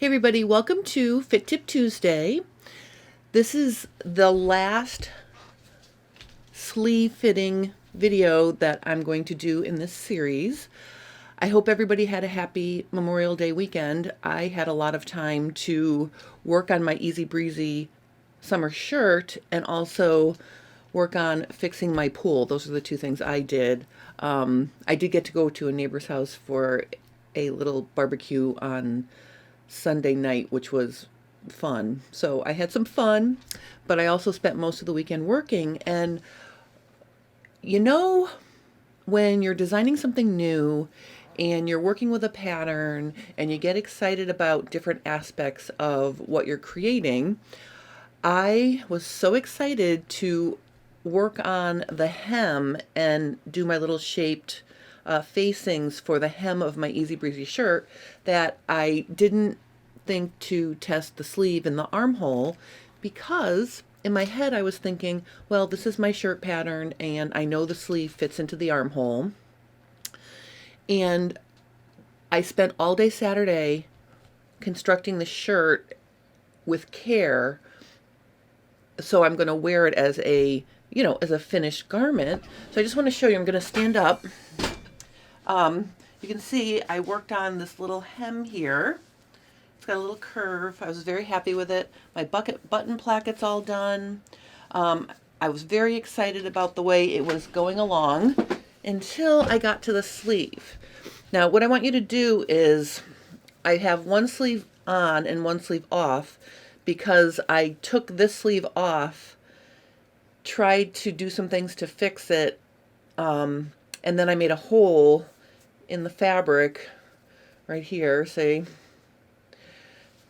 Hey everybody, welcome to Fit Tip Tuesday. This is the last sleeve fitting video that I'm going to do in this series. I hope everybody had a happy Memorial Day weekend. I had a lot of time to work on my Easy Breezy summer shirt and also work on fixing my pool. Those are the two things I did. I did get to go to a neighbor's house for a little barbecue on Sunday night, which was fun. So I had some fun, but I also spent most of the weekend working. And you know, when you're designing something new and you're working with a pattern and you get excited about different aspects of what you're creating, I was so excited to work on the hem and do my little shaped facings for the hem of my Easy Breezy shirt that I didn't think to test the sleeve and the armhole, because in my head I was thinking, well, this is my shirt pattern and I know the sleeve fits into the armhole. And I spent all day Saturday constructing the shirt with care, so I'm going to wear it as a, as a finished garment. So I just want to show you, I'm going to stand up. You can see I worked on this little hem here. It's got a little curve. I was very happy with it. My button placket's all done. I was very excited about the way it was going along until I got to the sleeve. Now, what I want you to do is, I have one sleeve on and one sleeve off because I took this sleeve off, tried to do some things to fix it, and then I made a hole in the fabric right here, see?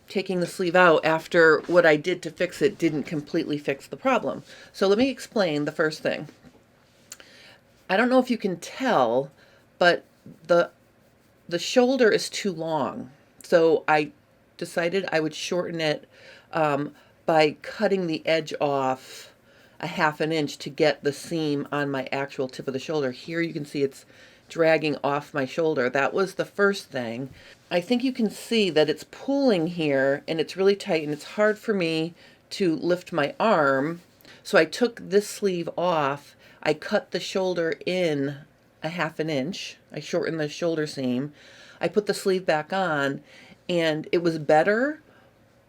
Taking the sleeve out after what I did to fix it didn't completely fix the problem. So let me explain the first thing. I don't know if you can tell, but the shoulder is too long. So I decided I would shorten it by cutting the edge off a 1/2 inch to get the seam on my actual tip of the shoulder. Here you can see it's dragging off my shoulder. That was the first thing. I think you can see that it's pulling here and it's really tight and it's hard for me to lift my arm. So I took this sleeve off. I cut the shoulder in a 1/2 inch. I shortened the shoulder seam. I put the sleeve back on and it was better,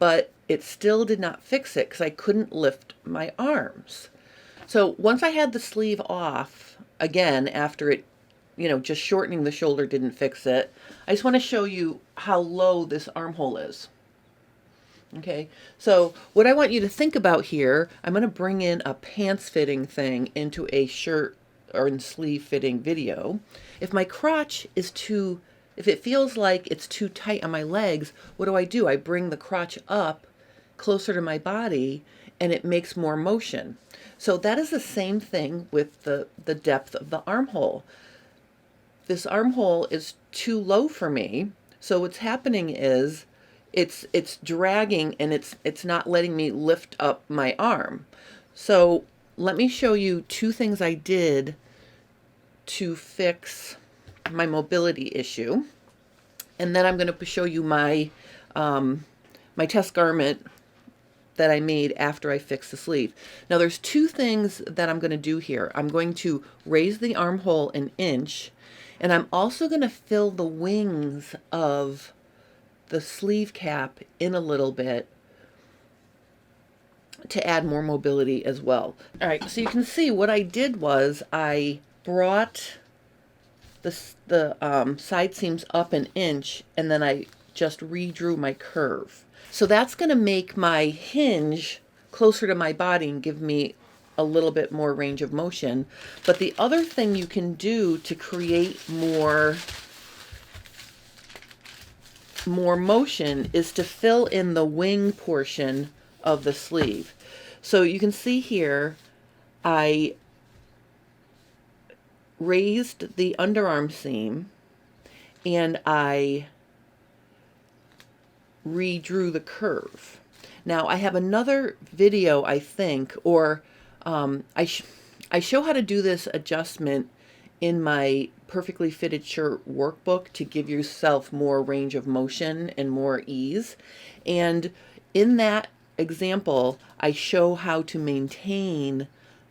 but it still did not fix it because I couldn't lift my arms. So once I had the sleeve off, again, after it, just shortening the shoulder didn't fix it, I just want to show you how low this armhole is. Okay, so what I want you to think about here, I'm going to bring in a pants fitting thing into a shirt or in sleeve fitting video. If my crotch is too, if it feels like it's too tight on my legs, what do? I bring the crotch up closer to my body and it makes more motion. So that is the same thing with the depth of the armhole. This armhole is too low for me. So what's happening is it's dragging and it's not letting me lift up my arm. So let me show you two things I did to fix my mobility issue. And then I'm going to show you my my test garment that I made after I fixed the sleeve. Now there's two things that I'm going to do here. I'm going to raise the armhole 1 inch, and I'm also going to fill the wings of the sleeve cap in a little bit to add more mobility as well. All right, so you can see what I did was I brought the side seams up 1 inch, and then I just redrew my curve. So that's going to make my hinge closer to my body and give me a little bit more range of motion. But the other thing you can do to create more motion is to fill in the wing portion of the sleeve. So you can see here, I raised the underarm seam and I redrew the curve. Now I have another video, I think, or I show how to do this adjustment in my Perfectly Fitted Shirt workbook to give yourself more range of motion and more ease. And in that example, I show how to maintain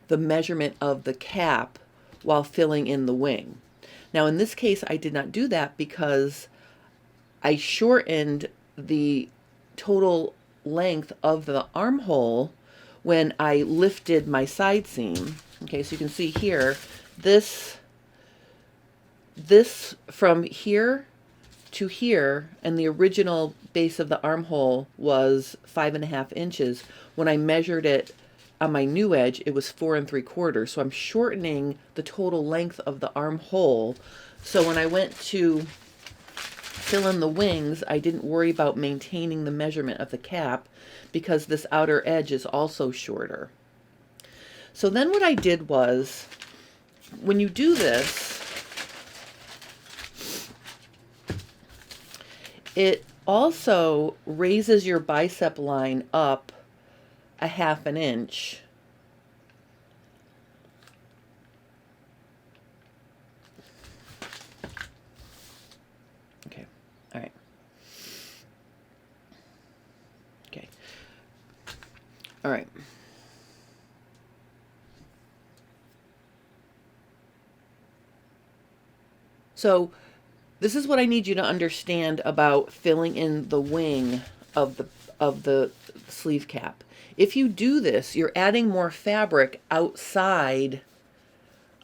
the measurement of the cap while filling in the wing. Now, in this case, I did not do that because I shortened the total length of the armhole when I lifted my side seam. Okay, so you can see here, this from here to here, and the original base of the armhole was 5.5 inches. When I measured it on my new edge, it was 4 3/4. So I'm shortening the total length of the armhole. So when I went to fill in the wings, I didn't worry about maintaining the measurement of the cap because this outer edge is also shorter. So then what I did was, when you do this, it also raises your bicep line up 1/2 inch. Okay, all right. Okay, all right. So this is what I need you to understand about filling in the wing of the sleeve cap. If you do this, you're adding more fabric outside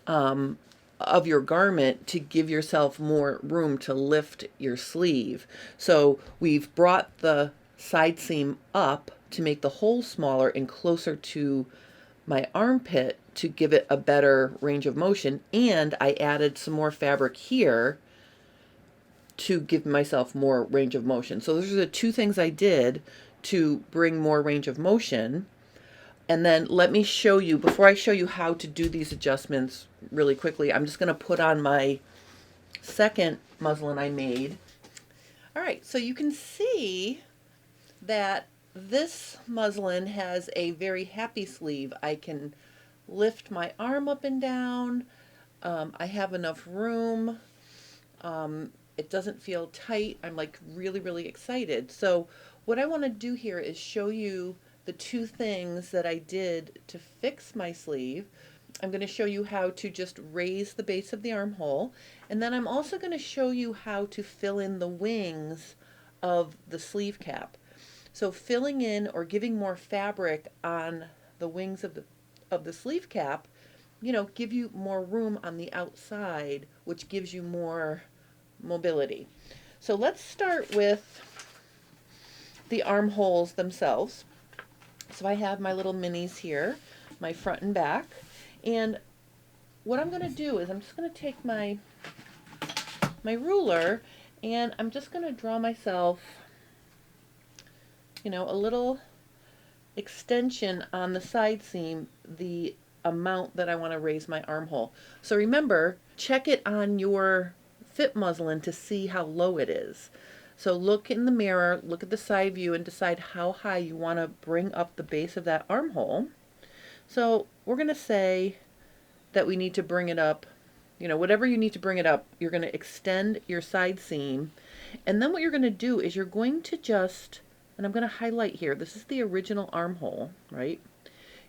of your garment to give yourself more room to lift your sleeve. So we've brought the side seam up to make the hole smaller and closer to my armpit to give it a better range of motion, and I added some more fabric here to give myself more range of motion. So those are the two things I did to bring more range of motion. And then let me show you, before I show you how to do these adjustments really quickly, I'm just going to put on my second muslin I made. All right, so you can see that this muslin has a very happy sleeve. I can lift my arm up and down. I have enough room. It doesn't feel tight. I'm like really, really excited. So what I want to do here is show you the two things that I did to fix my sleeve. I'm going to show you how to just raise the base of the armhole, and then I'm also going to show you how to fill in the wings of the sleeve cap. So filling in or giving more fabric on the wings of the sleeve cap, you know, give you more room on the outside, which gives you more mobility. So let's start with the armholes themselves. So I have my little minis here, my front and back. And what I'm going to do is I'm just going to take my ruler and I'm just going to draw myself, you know, a little extension on the side seam, the amount that I want to raise my armhole. So remember, check it on your fit muslin to see how low it is. So look in the mirror, look at the side view, and decide how high you want to bring up the base of that armhole. So we're going to say that we need to bring it up, you know, whatever you need to bring it up, you're going to extend your side seam. And then what you're going to do is you're going to just, and I'm going to highlight here, this is the original armhole, right?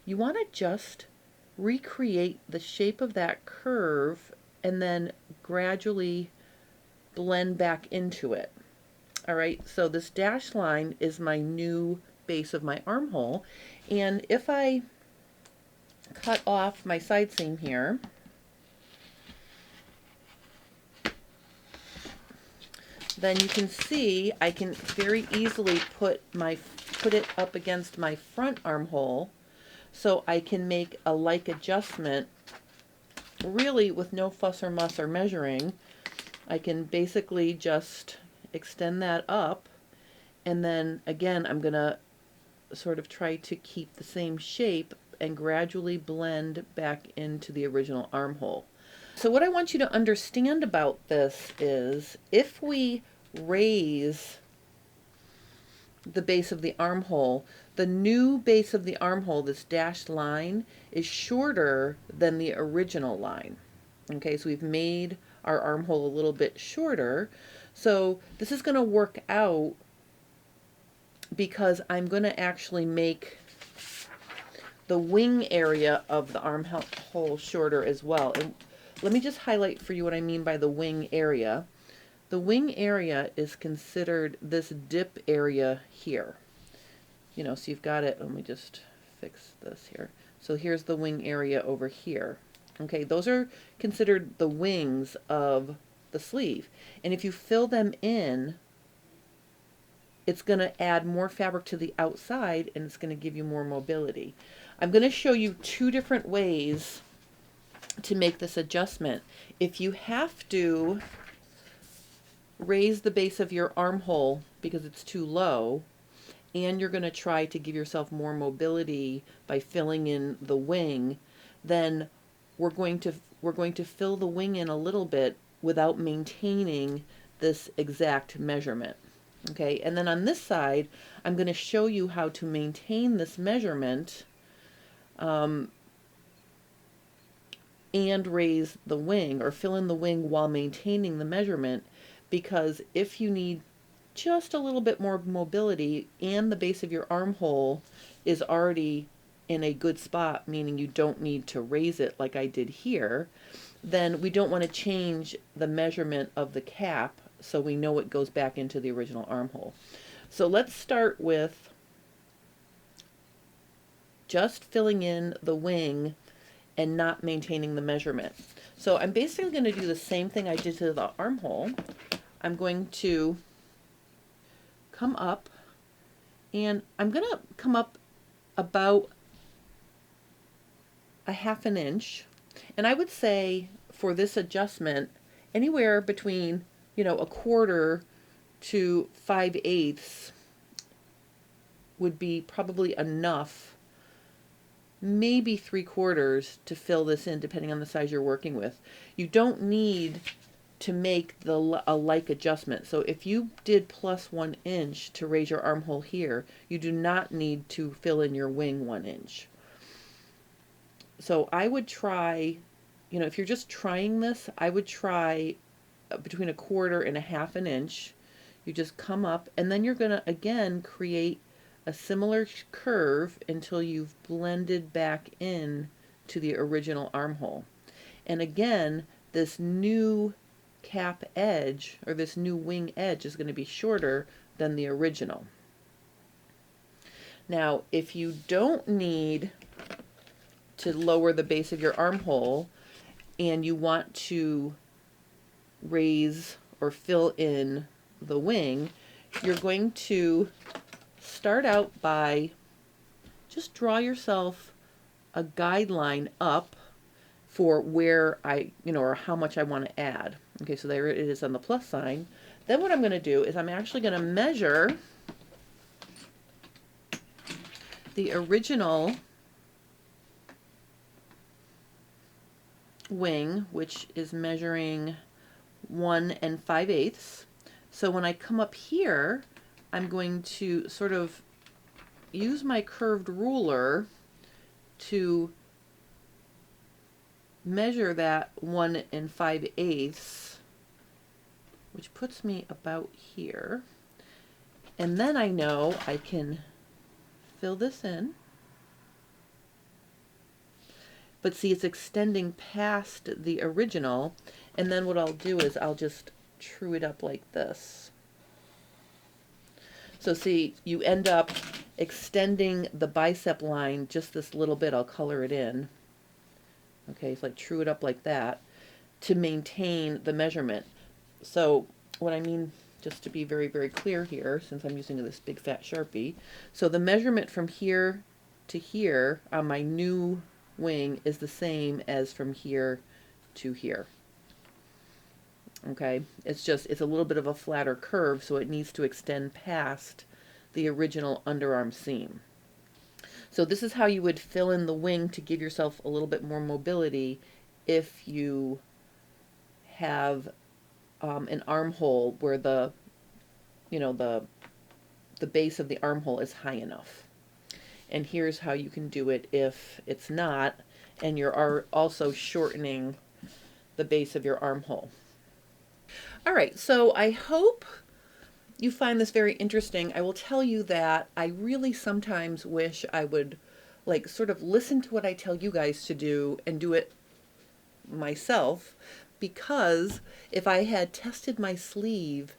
You want to just recreate the shape of that curve and then gradually blend back into it. All right, so this dashed line is my new base of my armhole. And if I cut off my side seam here, then you can see I can very easily put it up against my front armhole, so I can make a like adjustment really with no fuss or muss or measuring. I can basically just extend that up, and then again I'm gonna sort of try to keep the same shape and gradually blend back into the original armhole. So what I want you to understand about this is if we raise the base of the armhole, the new base of the armhole, this dashed line, is shorter than the original line. Okay, so we've made our armhole a little bit shorter. So this is going to work out because I'm going to actually make the wing area of the armhole shorter as well. And let me just highlight for you what I mean by the wing area. The wing area is considered this dip area here. You know, so you've got it, let me just fix this here. So here's the wing area over here. Okay, those are considered the wings of the sleeve. And if you fill them in, it's going to add more fabric to the outside and it's going to give you more mobility. I'm going to show you two different ways to make this adjustment. If you have to raise the base of your armhole because it's too low, and you're going to try to give yourself more mobility by filling in the wing, then we're going to fill the wing in a little bit without maintaining this exact measurement. Okay, and then on this side, I'm going to show you how to maintain this measurement and raise the wing, or fill in the wing while maintaining the measurement, because if you need just a little bit more mobility and the base of your armhole is already in a good spot, meaning you don't need to raise it like I did here, then we don't want to change the measurement of the cap so we know it goes back into the original armhole. So let's start with just filling in the wing and not maintaining the measurement. So I'm basically going to do the same thing I did to the armhole. I'm going to come up, and I'm going to come up about a ½ inch. And I would say for this adjustment, anywhere between, you know, 1/4 to 5/8 would be probably enough, maybe 3/4 to fill this in, depending on the size you're working with. You don't need to make a like adjustment. So if you did +1 inch to raise your armhole here, you do not need to fill in your wing 1 inch. So I would try, you know, if you're just trying this, I would try between 1/4 and ½ inch. You just come up, and then you're going to again create a similar curve until you've blended back in to the original armhole. And again, this new cap edge, or this new wing edge, is going to be shorter than the original. Now, if you don't need to lower the base of your armhole and you want to raise or fill in the wing, you're going to start out by just draw yourself a guideline up for where or how much I want to add. Okay, so there it is on the plus sign. Then what I'm going to do is I'm actually going to measure the original wing, which is measuring 1 5/8. So when I come up here, I'm going to sort of use my curved ruler to measure that 1 5/8, which puts me about here. And then I know I can fill this in. But see, it's extending past the original, and then what I'll do is I'll just true it up like this. So see, you end up extending the bicep line just this little bit. I'll color it in. Okay, so I true it up like that to maintain the measurement. So what I mean, just to be very, very clear here, since I'm using this big fat Sharpie, so the measurement from here to here on my new wing is the same as from here to here. Okay, it's a little bit of a flatter curve, so it needs to extend past the original underarm seam. So this is how you would fill in the wing to give yourself a little bit more mobility if you have an armhole where the base of the armhole is high enough. And here's how you can do it if it's not, and you're also shortening the base of your armhole. All right, so I hope you find this very interesting. I will tell you that I really sometimes wish I would like sort of listen to what I tell you guys to do and do it myself, because if I had tested my sleeve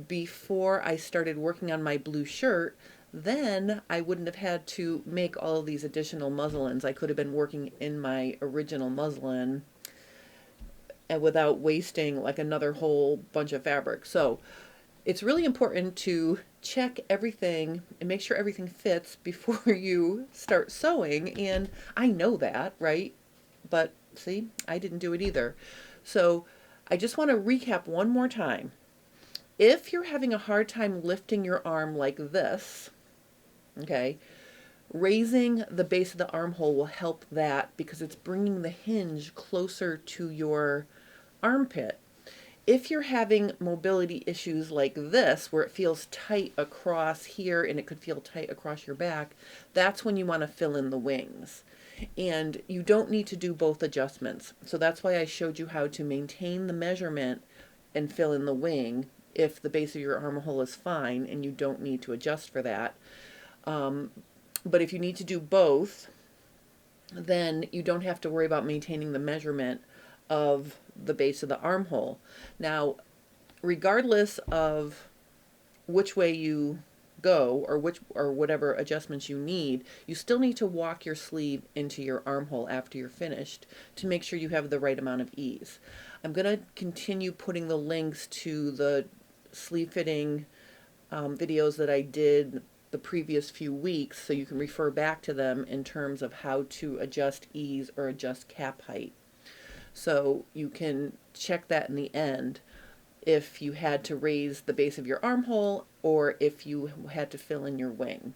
before I started working on my blue shirt, then I wouldn't have had to make all of these additional muslins. I could have been working in my original muslin and without wasting like another whole bunch of fabric. So it's really important to check everything and make sure everything fits before you start sewing. And I know that, right? But see, I didn't do it either. So I just want to recap one more time. If you're having a hard time lifting your arm like this, okay, raising the base of the armhole will help that because it's bringing the hinge closer to your armpit. If you're having mobility issues like this, where it feels tight across here and it could feel tight across your back, that's when you want to fill in the wings. And you don't need to do both adjustments. So that's why I showed you how to maintain the measurement and fill in the wing if the base of your armhole is fine and you don't need to adjust for that. But if you need to do both, then you don't have to worry about maintaining the measurement of the base of the armhole. Now, regardless of which way you go or whatever adjustments you need, you still need to walk your sleeve into your armhole after you're finished to make sure you have the right amount of ease. I'm going to continue putting the links to the sleeve fitting videos that I did the previous few weeks so you can refer back to them in terms of how to adjust ease or adjust cap height. So you can check that in the end if you had to raise the base of your armhole or if you had to fill in your wing.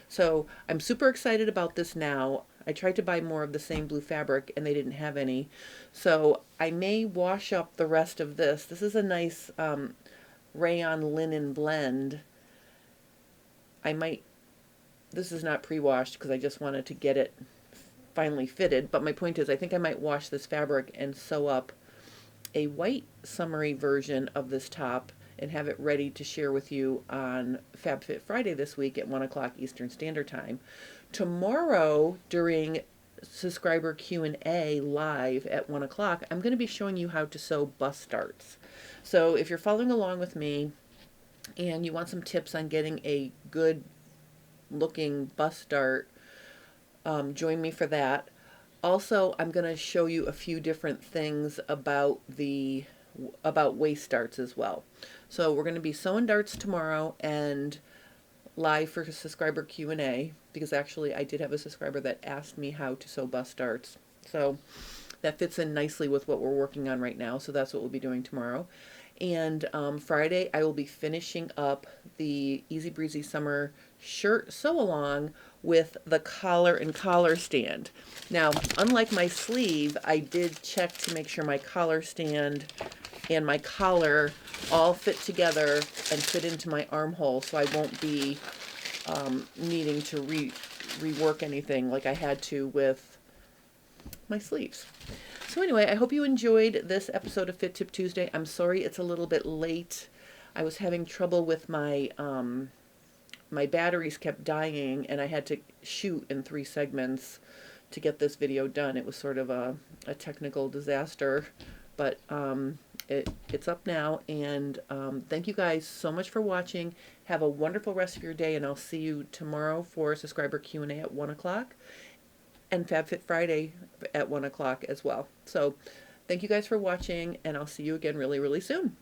So I'm super excited about this now. I tried to buy more of the same blue fabric and they didn't have any. So I may wash up the rest of this. This is a nice rayon linen blend. This is not pre-washed because I just wanted to get it finally fitted, but my point is I think I might wash this fabric and sew up a white summery version of this top and have it ready to share with you on FabFit Friday this week at 1 o'clock Eastern Standard Time. Tomorrow during subscriber Q&A live at 1 o'clock, I'm going to be showing you how to sew bust darts. So if you're following along with me and you want some tips on getting a good looking bust dart, join me for that. Also, I'm going to show you a few different things about waist darts as well. So we're going to be sewing darts tomorrow and live for subscriber Q&A, because actually I did have a subscriber that asked me how to sew bust darts. So that fits in nicely with what we're working on right now. So that's what we'll be doing tomorrow. And Friday I will be finishing up the Easy Breezy Summer shirt sew along with the collar and collar stand. Now, unlike my sleeve, I did check to make sure my collar stand and my collar all fit together and fit into my armhole, so I won't be needing to rework anything like I had to with my sleeves. So anyway, I hope you enjoyed this episode of Fit Tip Tuesday. I'm sorry it's a little bit late. I was having trouble with my my batteries kept dying and I had to shoot in 3 segments to get this video done. It was sort of a technical disaster, but it's up now, and thank you guys so much for watching. Have a wonderful rest of your day, and I'll see you tomorrow for subscriber Q&A at 1 o'clock and FabFit Friday at 1 o'clock as well. So thank you guys for watching, and I'll see you again really, really soon.